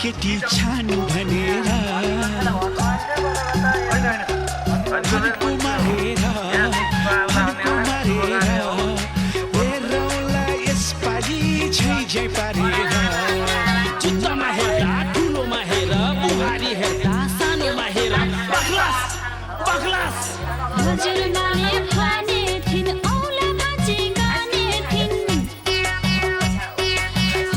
केटी छानु भनेर हनको मारेर हेरौँला यसपालि झै झै पारेर जुत्तामा हेर्दा ठुलोमा हेर बुहारी हेर्दा सानोमा हेर बखलास बखलास हजुरबाले भने थिइन् औला बाजे गाने थिइन्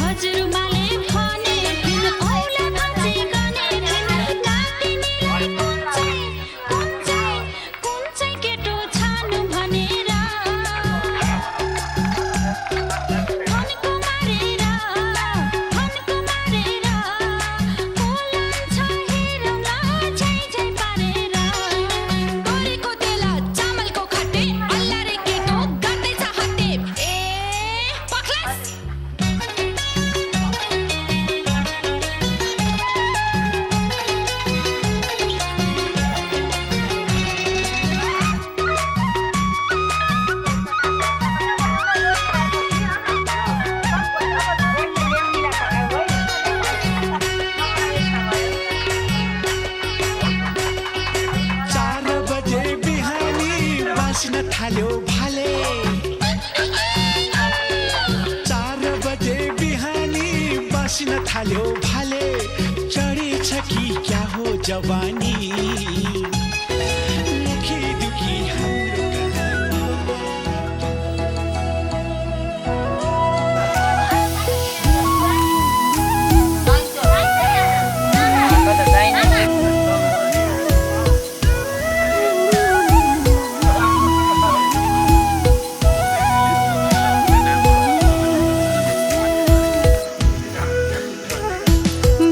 हजुरबाले भने थिइन् औला बाजे गाने थिइन् नातिनीलाई कुन चाहिँ केटो छानु भनेर हनको मारेर बोलान्छ हेरौँला झै झै पारेर गोरीको तेला चामलको खट्टे अल्लारे केटो गर्दैछ हट्टे ए पखलास चार बजे बिहानी बाँच्न थाल्यो भाले 4 बजे बिहानी बाँच्न थाल्यो भाले चढेछ कि क्या हो जवानी मुखी दुखी हाम्रो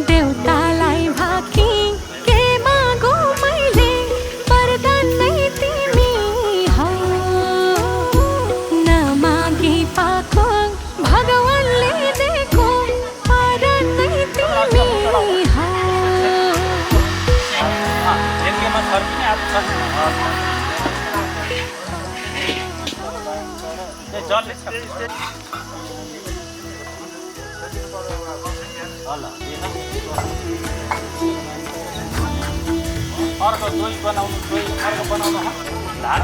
देउतालाई भाकी के मागो मैले वरदान नै तिमी हौ नमागी पाको भगवानले दिएको वरदान नै तिमी हौ यसमा छर्किने हात छ जसले छ होला अर्को दोही बनाउनु अर्को बनाउनु धार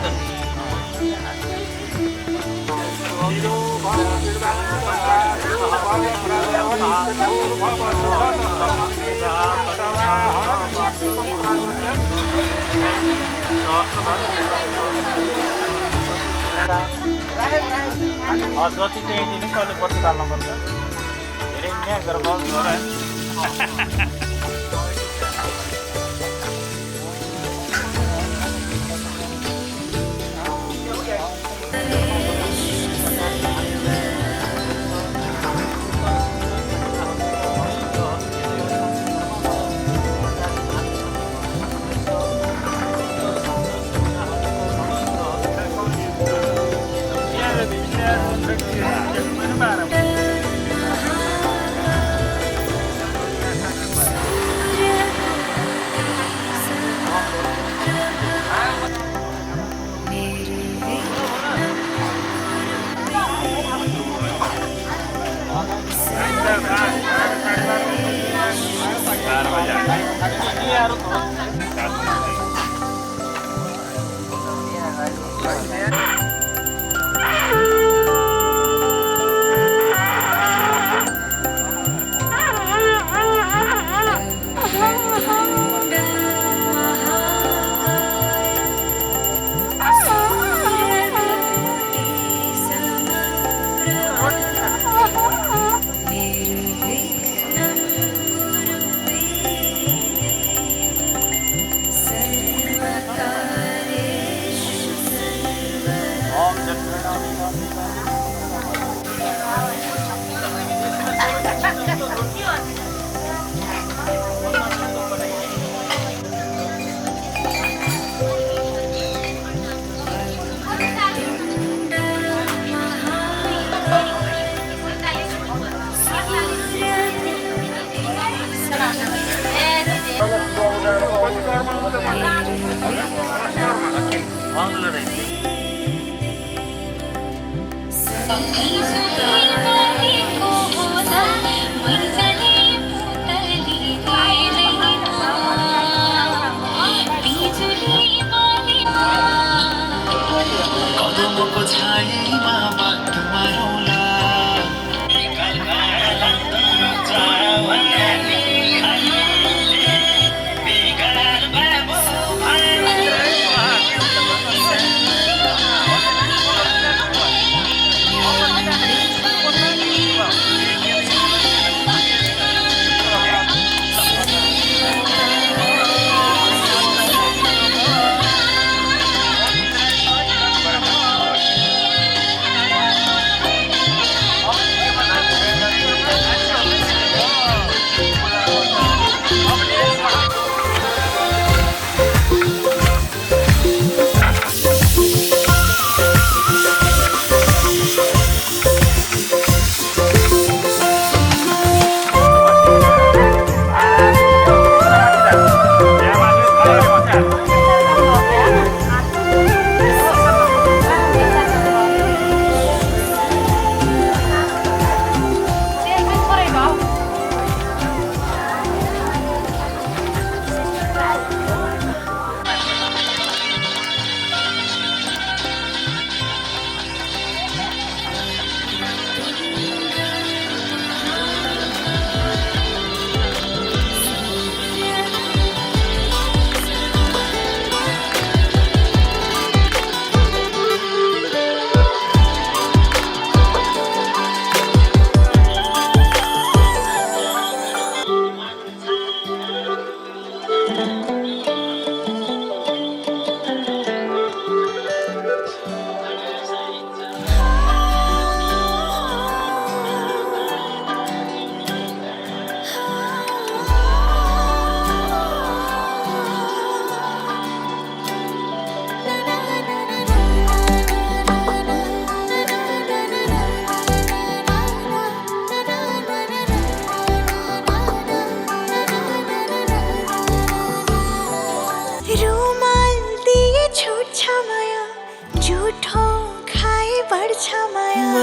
जति चाहिँ दिने कहिले पछि डाल्नुपर्छ धेरै म्याच गरेर बल्छ He's a को छायामा बाटोमा रौला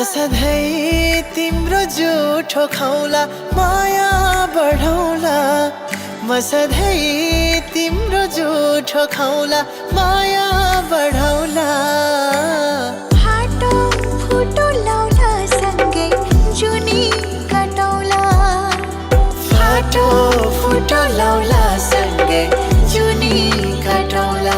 सधैँ तिम्रो जुठो खौला माया बढौला म सधैँ तिम्रो जुठो खौला माया बढौला फाटो फुटो लाउला सँगै जुनी कटौला फाटो फुटो लाउला सँगै जुनी कटौला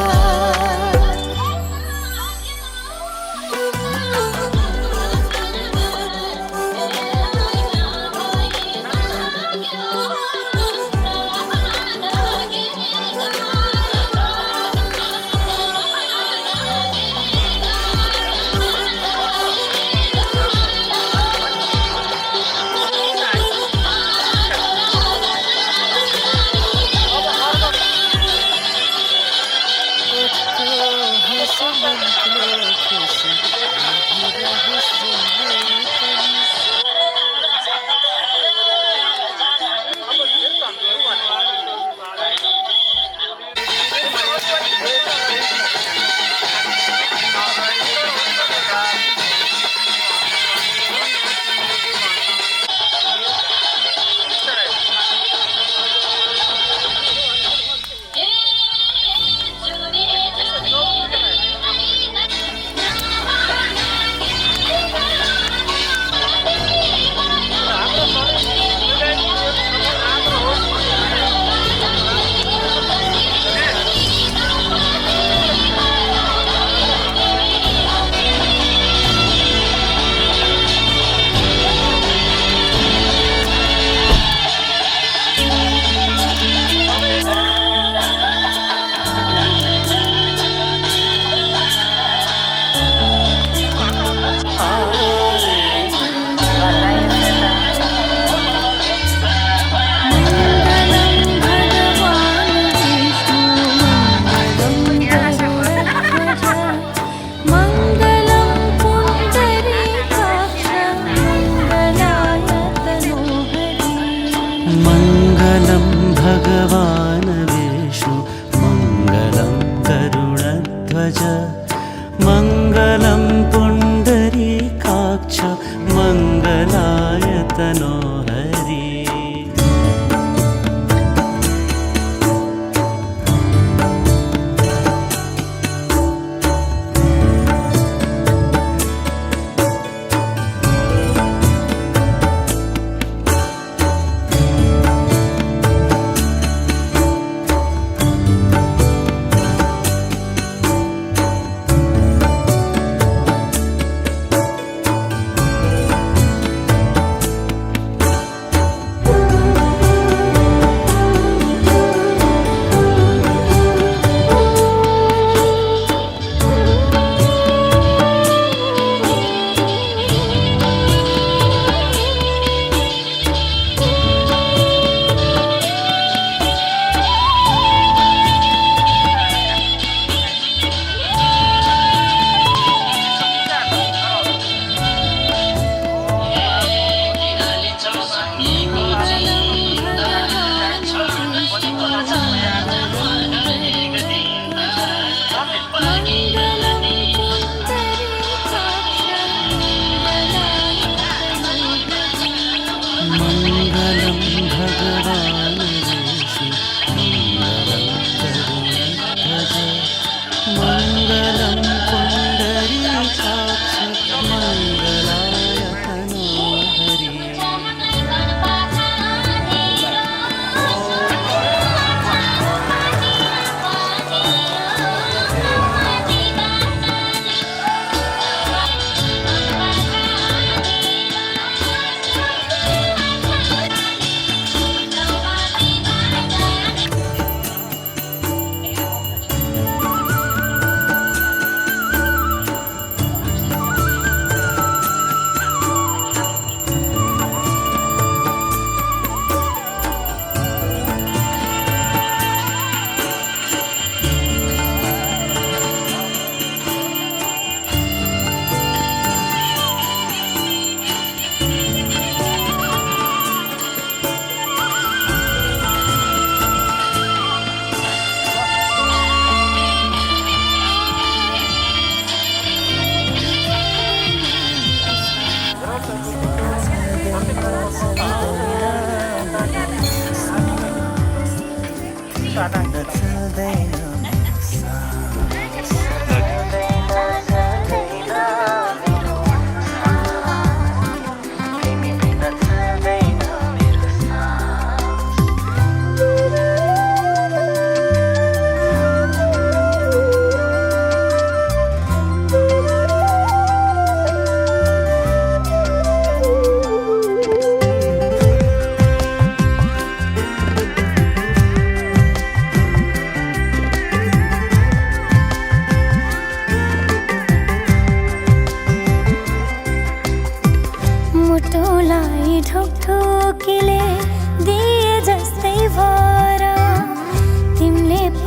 भगवान् विष्णु मङ्गलं गरुडध्वज मङ्गलं पुण्डरीकाक्ष मङ्गलाय तनोहरि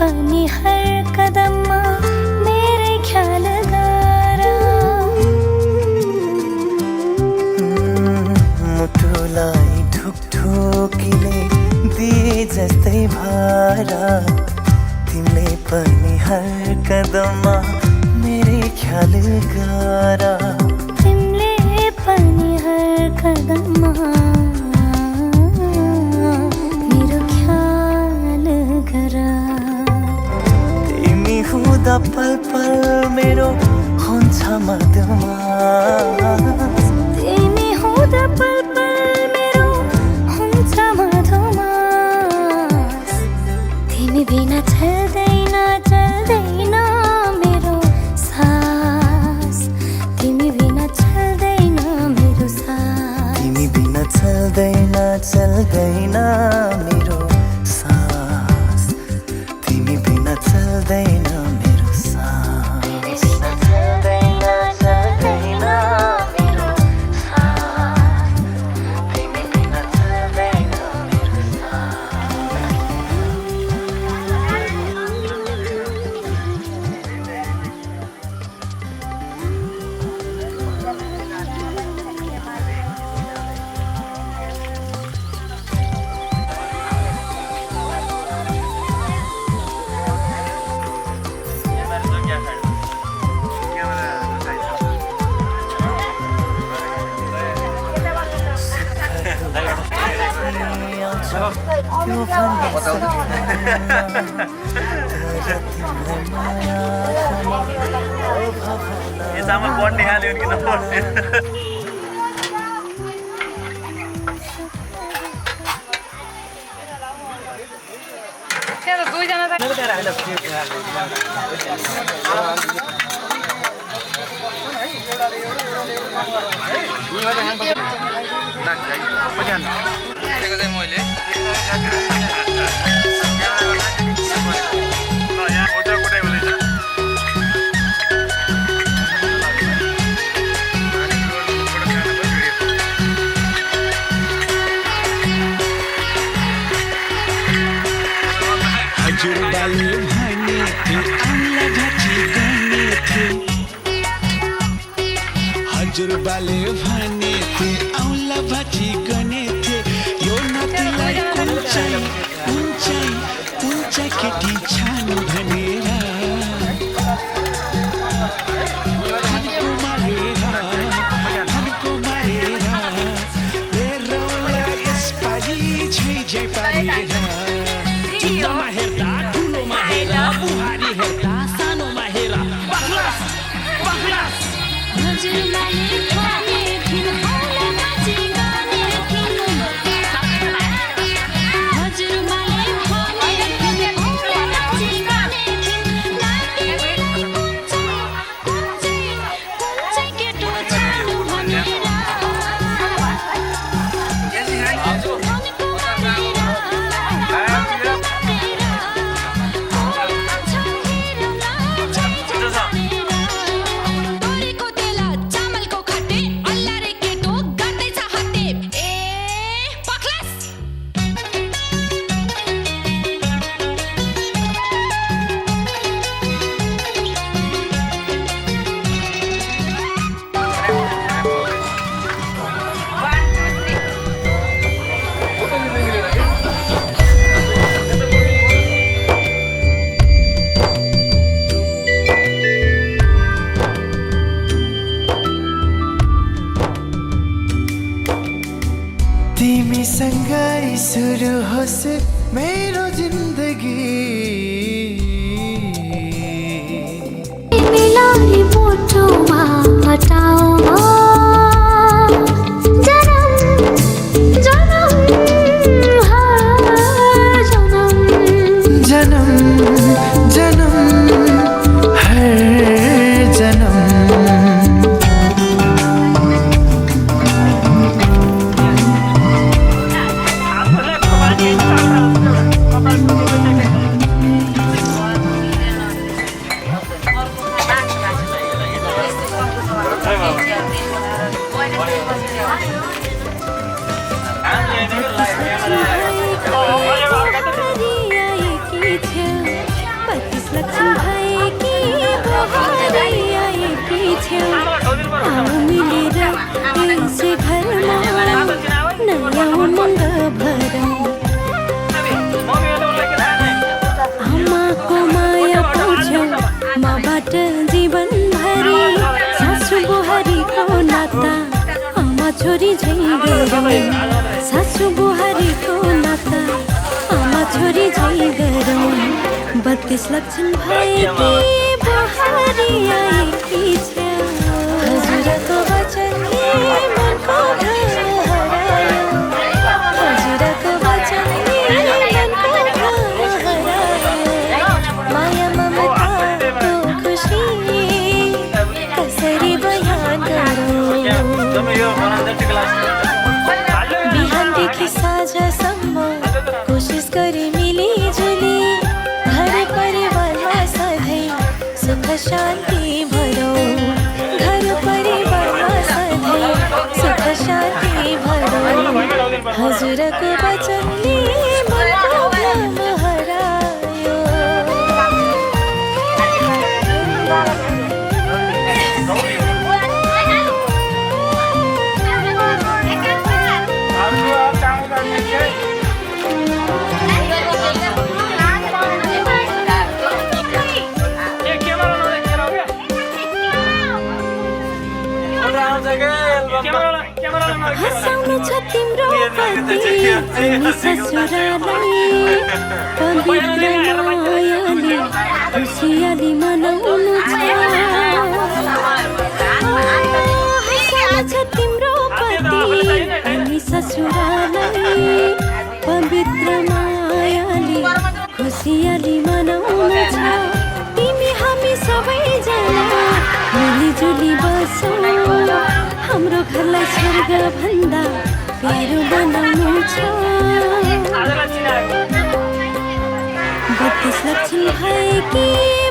पनि हर कदममा मेरै ख्याल गर मुटुलाई ढुकढुकीले दिए जस्तै भारा तिमीले पनि हर कदममा मेरै ख्याल गर तिमीले पनि हर कदममा मेरो ख्याल गर तिमी हुँदा पल पल मेरो हुन्छ मधुमास तिमी हुँदा पल पल मेरो हुन्छ मधुमास तिमी बिना चल्दैन चल्दैन मेरो सास तिमी बिना चल्दैन मेरो सास तिमी बिना चल्दैन चल्दैन मेरो सास तिमी बिना चल्दैन मेरो सास चल्दैन चल्दैन मेरो सास तिमी बिना चल्दैन मेरो ये चामल पढ्ने हाल्यो कि नपढ्ने हजुरबाले भने थिए औँला भाँची गर्ने थिए हजुरबाले भने थिए औँला भाँची गर्ने थिए यो नातिलाई उन्चाइ उन्चाइ उन्चाइ केटी छानु भनेर फड्को मारेर मेरो यसपालि झै झै पारेर चित्तमा हेर्दा ठुलोमा हेर बुहारी हेर्दा सानोमा हेर बक्लास बक्लास हजुरबाले भने थिइन् औँला भाँची गर्ने थिइन् हजुरबाले भने थिइन् औँला भाँची गर्ने थिइन् नातिनीलाई कुन्चाइ कुन्चाइ केटो छानु भनेर तोरीको तेल चामलको खट्टे अल्ला रे केटो गर्दैछ हट्टे ए पक्लास तिमीसँगै सुरु होस् मेरो जिन्दगी तिमीलाई मुटुमा हटाउमा जनम जनम हर जनम जन्म जन्म हर जन्म लक्षण भएकी बहारी आएकी छेउ आऊ मिलेर यसै घरमा नयाँ उमङ्ग भरौँ आमाको माया पाउँछौ मबाट जीवनभरि सासु बुहारीको नाता आमा छोरी झै गरौँ सासु बुहारीको नाता आमा छोरी झै गरौँ 32 लक्षण भएकी बुहारी आएकी छ हजुरको वचनले मनको भ्रम हरायो हजुरको वचनले मनको भ्रम हरायो माया ममताको खुसी कसरी बयान गरौँ बिहानदेखि साँझसम्म कोसिस गरे मिलिजुली घर परिवारमा सधैँ सुख शान्ति भरौँ घर परिवारमा सधैँ सुख शान्ति भरौँ हजुरको वचनले मनको भ्रम हरायो हँसाउनु छ तिम्रो पति अनि ससुरालाई पवित्र मायाले खुसियाली मनाउनु छ हँसाउनु छ तिम्रो पति अनि ससुरालाई पवित्र मायाले खुसियाली मनाउनु छ तिमी हामी सबैजना मिलिजुली बसौँ हाम्रो घरलाई स्वर्ग भन्दा प्यारो बनाउनु छ 32 लक्षण भएकी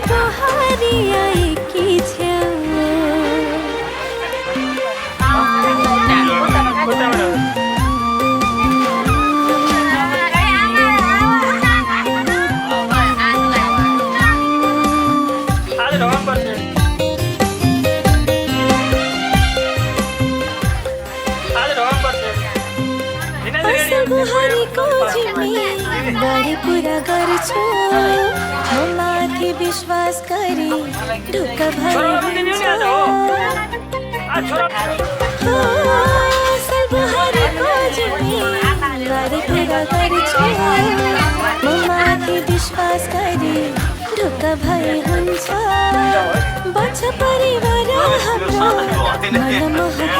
बहारी आएकी छ बुहारीको जिम्मेवारी पुरा गर्छु म माथि विश्वास गरी ढुक्क भइन्छ बुहारीको जिम्मेवारी पुरा गर्छु म माथि विश्वास गरी ढुक्क भइ हुन्छ बच्च परिवार हाम्रो मनमोहक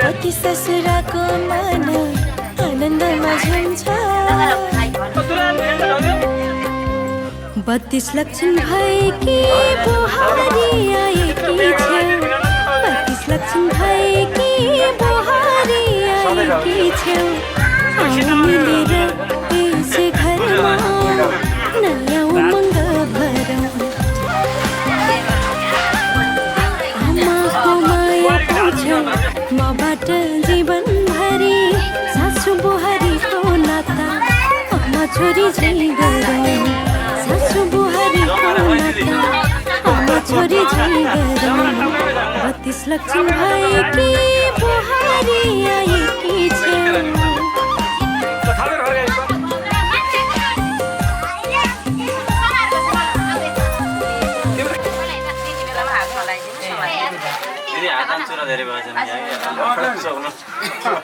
पति ससुराको मन आनन्दमा झुन्छ 32 लक्षण भएकी बुहारी आएकी छ 32 लक्षण भएकी बुहारी आएकी छ आऊ मिलेर यसै घरमा नयाँ उमङ्ग भरौँ आमाको माया पाउँछौ मबाट जीवनभरि सासु बुहारीको नाता आमा छोरी झै गरौँ सासु बुहारीको नाता आमा छोरी झै गरौँ 32 लक्षण भएकी बुहारी आएकी छ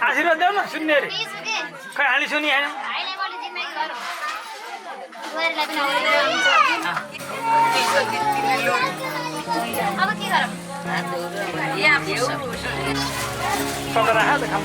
आशीर्वाद देऊ न सुन्ने अरे खै हाली सुनि हैन अब के गरौँ यहाँ पकड राख त खाऊ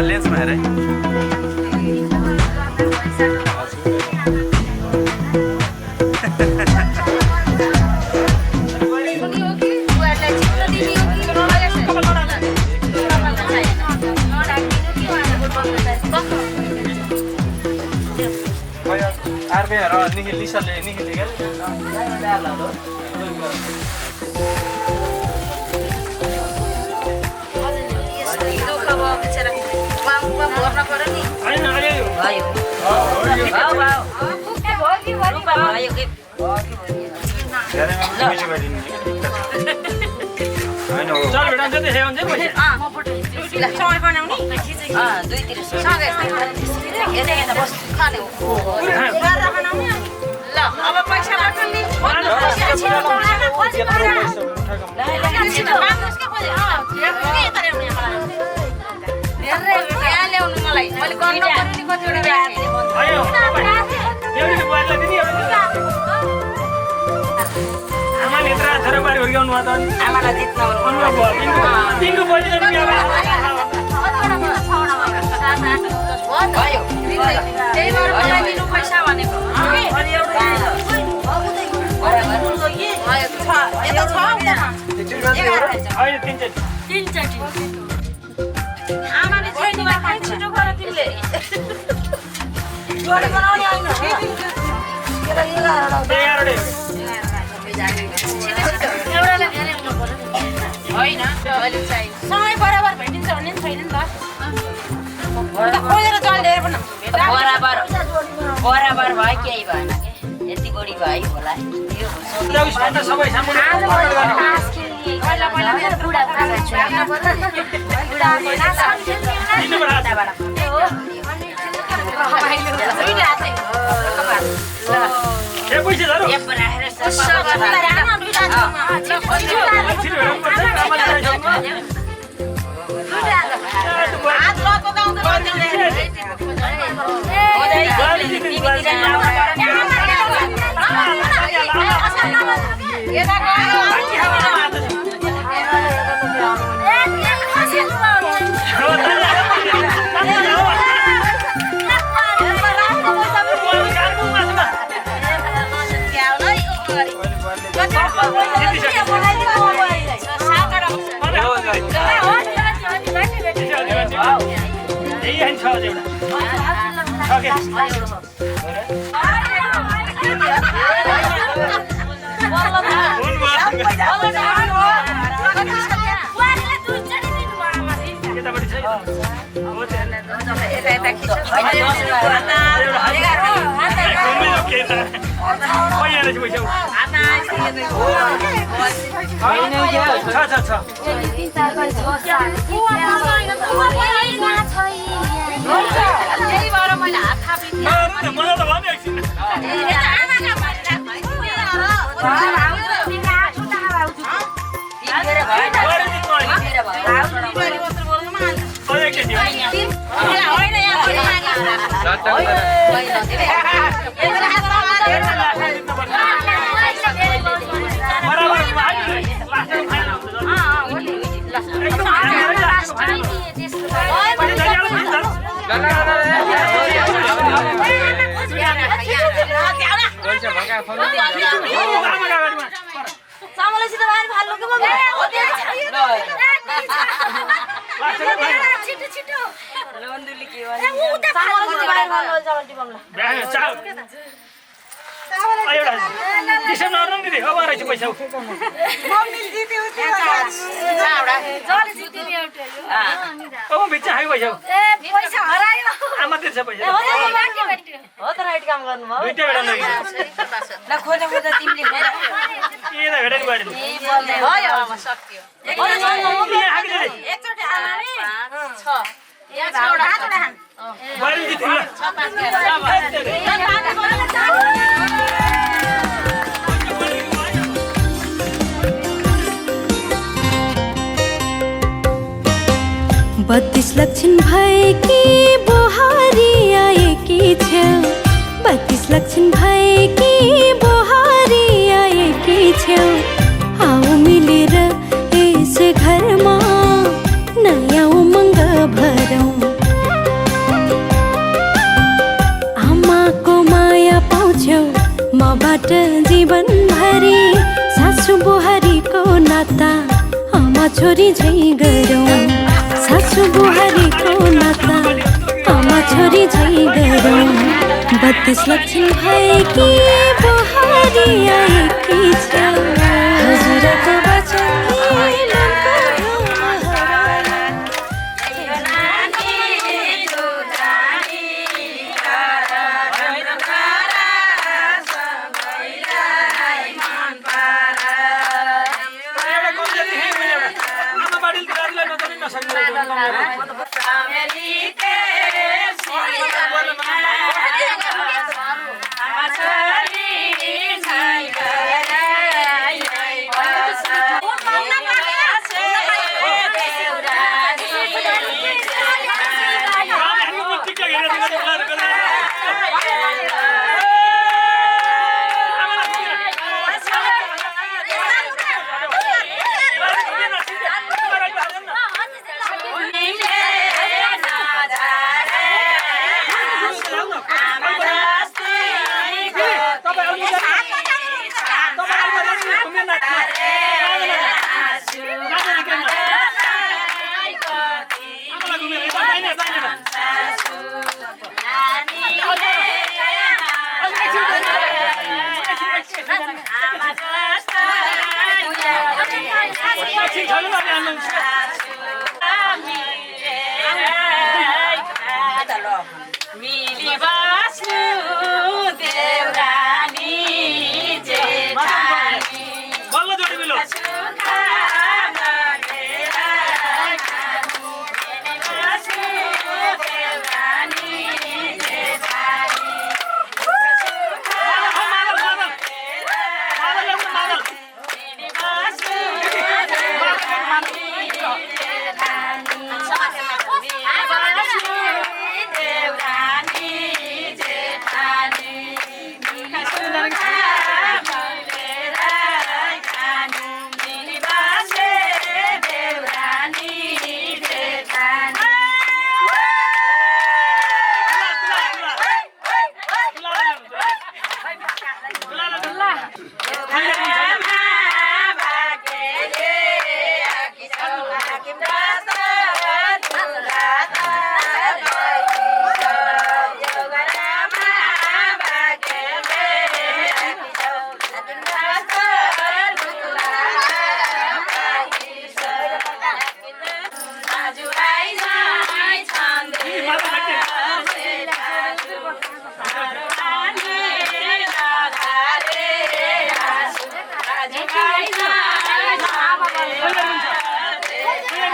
लेन्समा हेर है आर्मी हेर निखिल लिसाले निखिल क्या चल बेटा जति है हुन्छ पैसा समय बनाउने दुईतिर सँगै यता बस खाने ल अब पैसा लट्टने ल्याउनु मलाई मैले गर्नु पर्ने कतिवटा आमाले यत्रा छोराबारी हुर्काउनु भयो त आमालाई जित्न तिनको पैसा भयो त्यही भएर मलाई दिनु पैसा भनेको आमाले छैन छिटो गर तिमीले होइन समय बराबर भेटिन्छ भन्ने छैन नि त खोजेर जल दिएर पनि बराबर भयो केही भएन के यति बढी भयो होला 32 लक्षण भएकी बुहारी आएकी छेउ 32 लक्षण भएकी बुहारी आएकी छेउ आऊ मिलेर यस घरमा नयाँ उमङ्ग भरौँ आमाको माया पाउँछौ मबाट जीवनभरि सासु बुहारीको नाता आमा छोरी झै गरौँ सासु बुहारीको नाता आमा छोरी झै गरौँ 32 लक्षण भएकी बुहारी आएकी छ हजुरको वचन मिली बस्नु देउरानी जेठानी बल्ल जोडी मिलो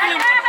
Thank you.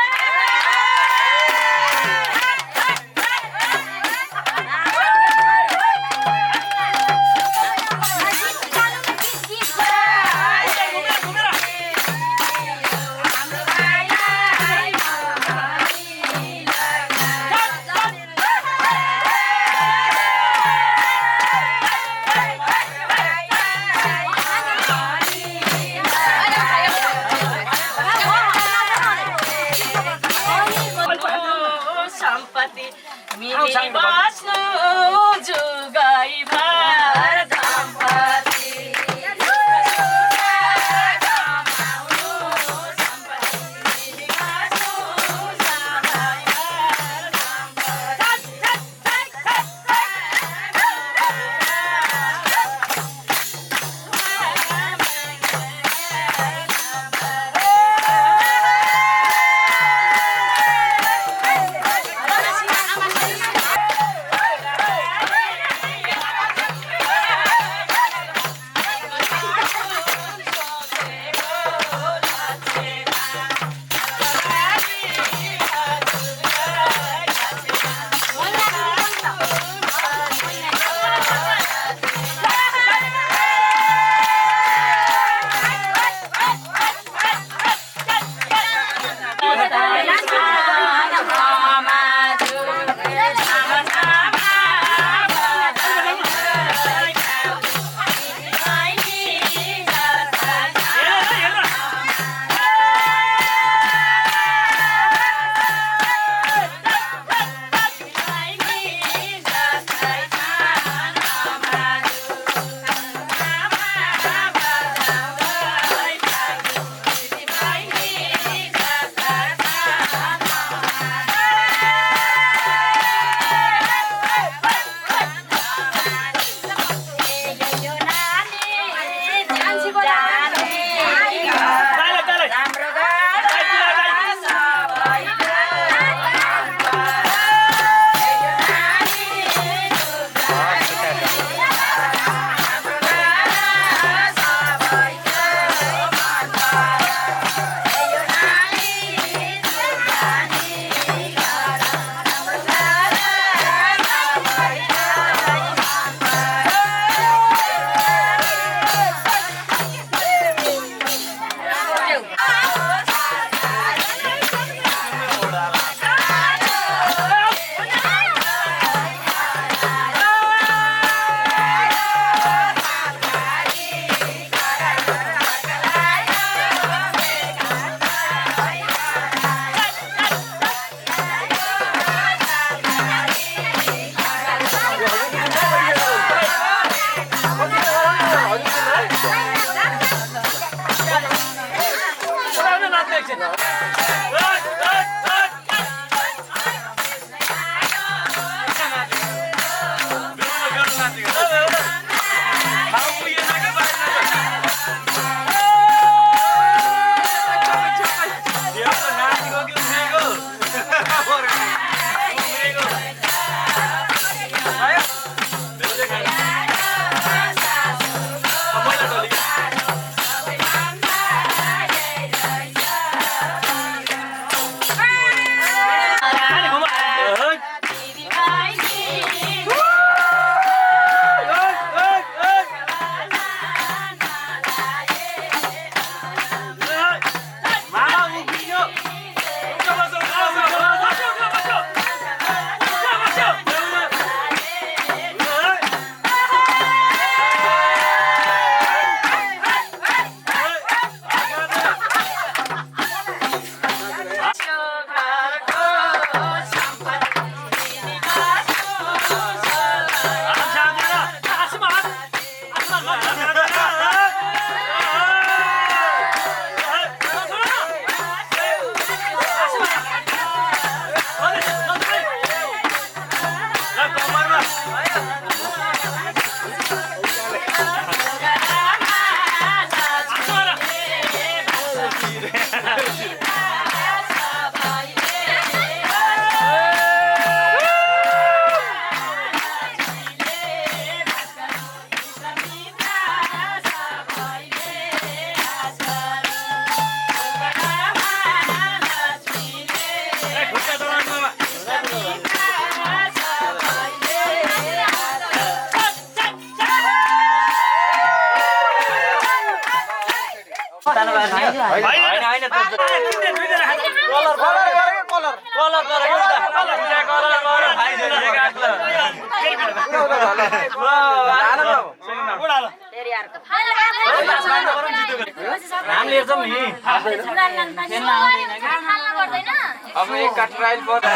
अब एक का ट्रायल पर्दा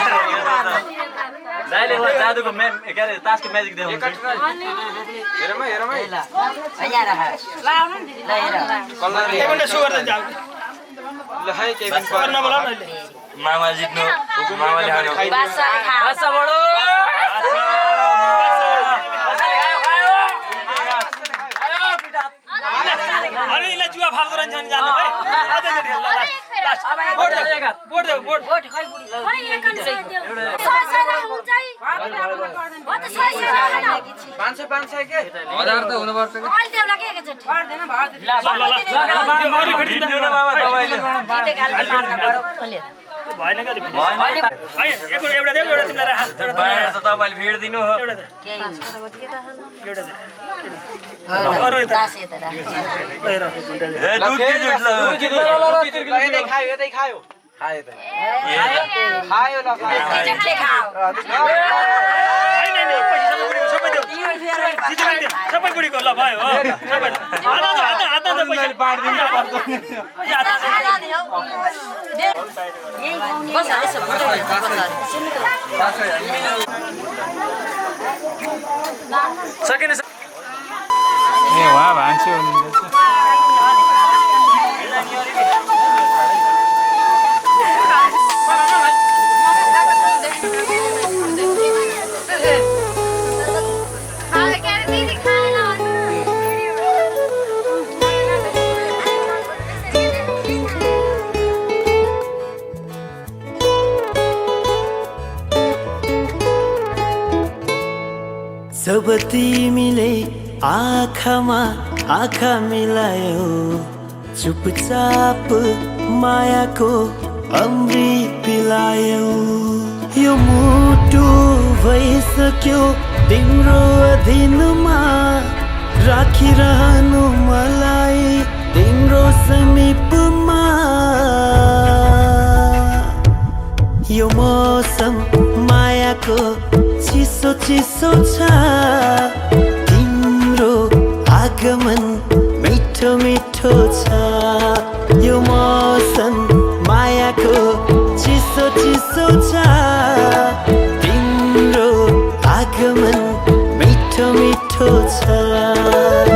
जाइले जादुको के अरे तासको म्याजिक देखाउँछ हेरमै हेरमै ल यहाँ राख ल आउनु नि दिदी ल हेर कलर एकपल्ट सु गर्दै जाऊ ल हाय केबिन गर्न बोला न अहिले मामा जित्नु मामाले हार्नु बासा खा बासा बडो अरे इला जुवा फाल्दो रहन्छ नि जानु भाइ आधा जति बोट बोट खै बुढी ल भएन कति एउटा देऊ एउटा तिमीलाई राख तपाईले भिड दिनु हो एउटा खायो ल सबै बुढीको ल भयो हो सकिन ए वहाँ भान्छु जब तिमीले आँखामा आँखा मिलायो चुपचाप मायाको अमृत पिलायो यो मुटु भइसक्यो तिम्रो अधीनमा राखिरहनु मलाई तिम्रो समीपमा यो मौसम मायाको चिसो चिसो छ तिम्रो आगमन मिठो मिठो छ यो मौसम मायाको चिसो चिसो छ तिम्रो आगमन मिठो मिठो छ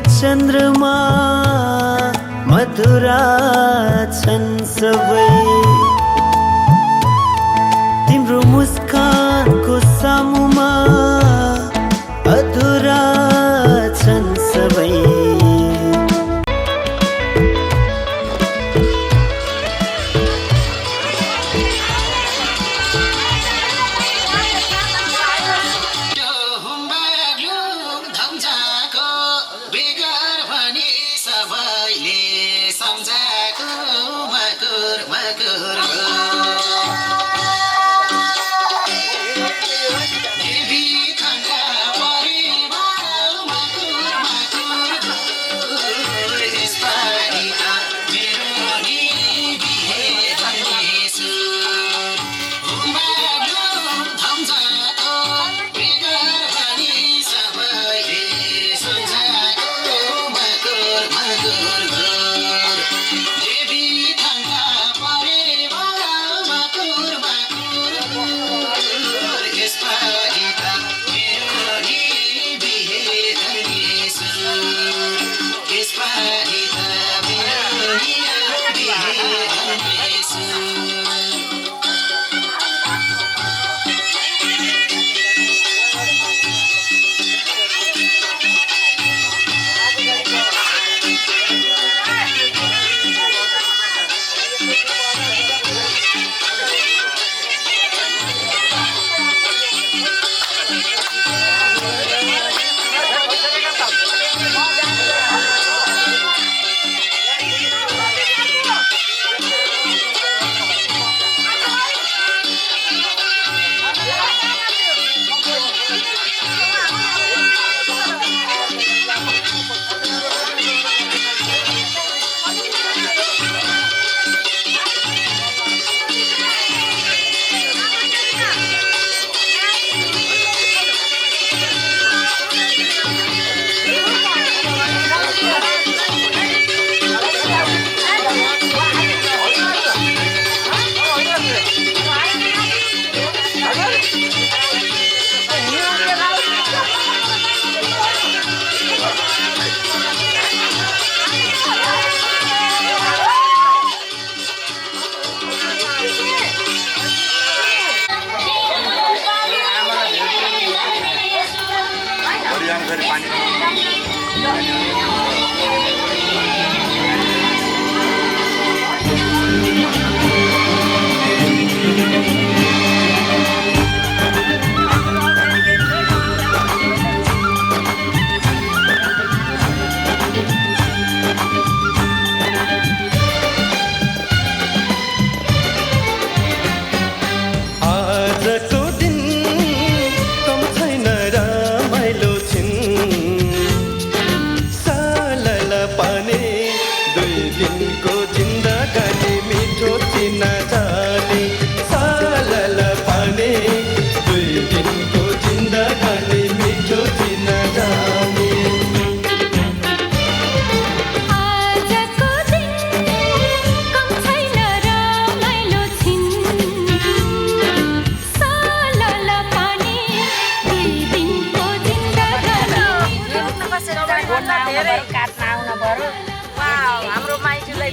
चन्द्रमा मधुरा छन् सबै तिम्रो मुस्कानको सामुमा अधुरा छन् सबै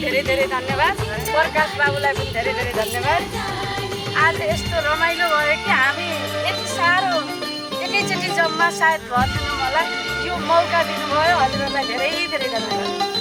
धेरै धेरै धन्यवाद प्रकाश बाबुलाई पनि धेरै धेरै धन्यवाद आज यस्तो रमाइलो भयो कि हामी यति साह्रो एकैचोटि जम्मा सायद भएन मलाई यो मौका दिनुभयो हजुरहरूलाई धेरै धेरै धन्यवाद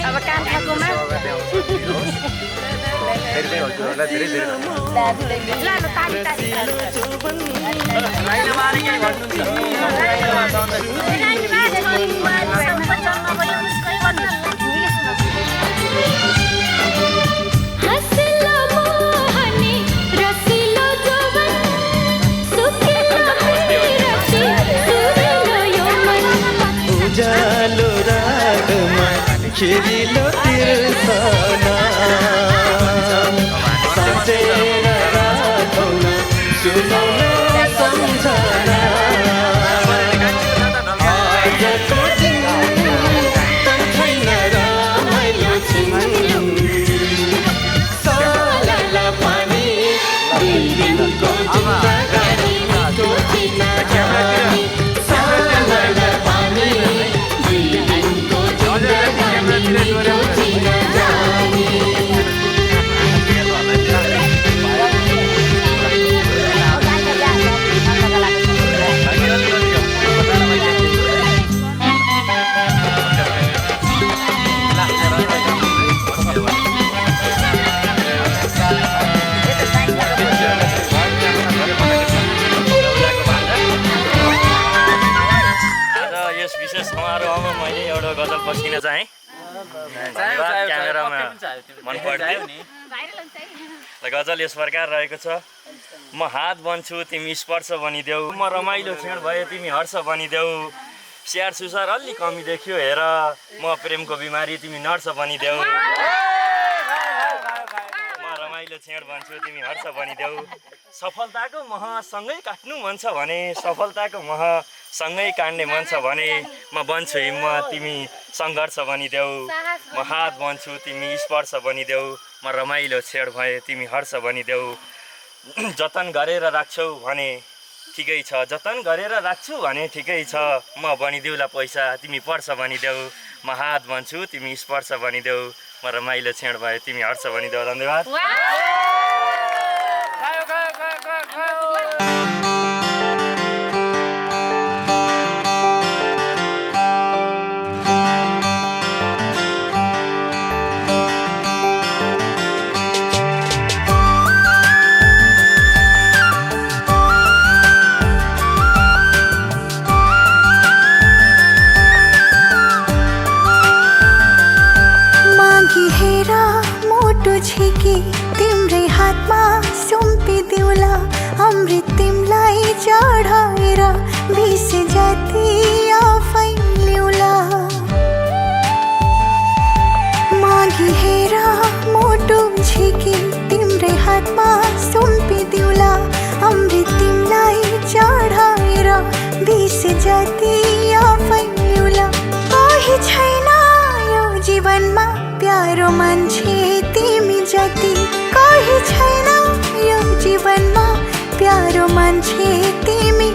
अब काम थाकोमा उजालो रागमा खिरिलो तिर्सना साँचेर राखौँ न सुनौ न सम्झना विशेष समारोहमा मैले एउटा गजल पस्किन चाहेँ। धन्यवाद, क्यामेरामा मन पर्थ्यो। र गजल यस प्रकार रहेको छ। म हात बन्छु तिमी स्पर्श बनिदेऊ, म रमाइलो क्षण भयो तिमी हर्ष बनिदेऊ, स्याहार सुसार अलि कमी देखियो हेर, म प्रेमको बिमारी तिमी नर्स बनिदेऊ, म रमाइलो क्षण बन्छु तिमी हर्ष बनिदेऊ, सफलताको मह सँगै काट्नु मन छ भने, सफलताको मह सँगै काट्ने मन छ भने, म बन्छु हिम्मत तिमी सङ्घर्ष बनिदेऊ, म हात बन्छु तिमी स्पर्श बनिदेऊ, म रमाइलो छेड भए तिमी हर्ष बनिदेऊ, जतन गरेर राख्छौ भने ठिकै छ, जतन गरेर राख्छु भने ठिकै छ, म बनिदेऊला पैसा तिमी पर्छ बनिदेऊ, म हात बन्छु तिमी स्पर्श बनिदेऊ, म रमाइलो छेड भए तिमी हर्ष बनिदेऊ। धन्यवाद। छिकी तिम्रै हातमा सुम्पिदिउला, अमृत तिमलाई चढाएर विष जति आफै ल्याउला, मागी हेर मोटो छिकी तिम्रै हातमा सुम्पिदिउला, अमृत तिमलाई चढाएर विष जति आफै ल्याउला, कोही छैन यो जीवनमा प्यारो मान्छे तिमी जति, कोही छैन यो जीवनमा प्यारो मान्छे तिमी